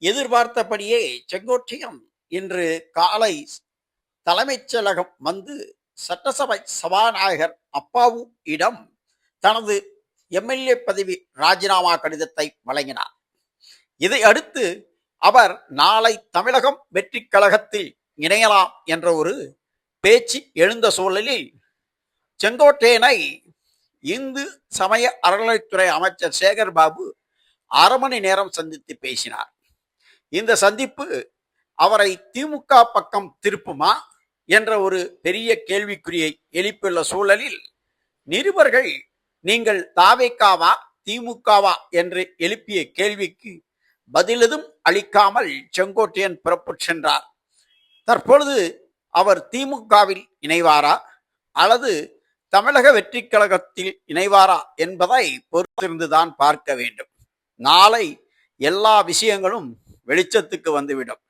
எதிர்பார்த்தபடியே செங்கோட்டையன் இன்று காலை தலைமைச் செயலகம் வந்து சட்டசபை சபாநாயகர் அப்பாவு இடம் தனது எம்எல்ஏ பதவி ராஜினாமா கடிதத்தை வழங்கினார். இதை அடுத்து அவர் நாளை தமிழகம் வெற்றி கழகத்தில் இணையலாம் என்ற ஒரு பேச்சு எழுந்த சூழலில் செங்கோட்டையனை இந்து சமய அறநிலைத்துறை அமைச்சர் சேகர் பாபு 1/2 மணி நேரம் சந்தித்து பேசினார். இந்த சந்திப்பு அவரை திமுக பக்கம் திருப்புமா என்ற ஒரு பெரிய கேள்விக்குறியை எழுப்பியுள்ள சூழலில் நிருபர்கள் நீங்கள் தாவேக்காவா திமுகவா என்று எழுப்பிய கேள்விக்கு பதிலெதும் அளிக்காமல் செங்கோட்டையன் புறப்பட்டு சென்றார். தற்பொழுது அவர் திமுகவில் இணைவாரா அல்லது தமிழக வெற்றி கழகத்தில் இணைவாரா என்பதை பொறுத்திருந்துதான் பார்க்க வேண்டும். நாளை எல்லா விஷயங்களும் வெளிச்சத்துக்கு வந்துவிடும்.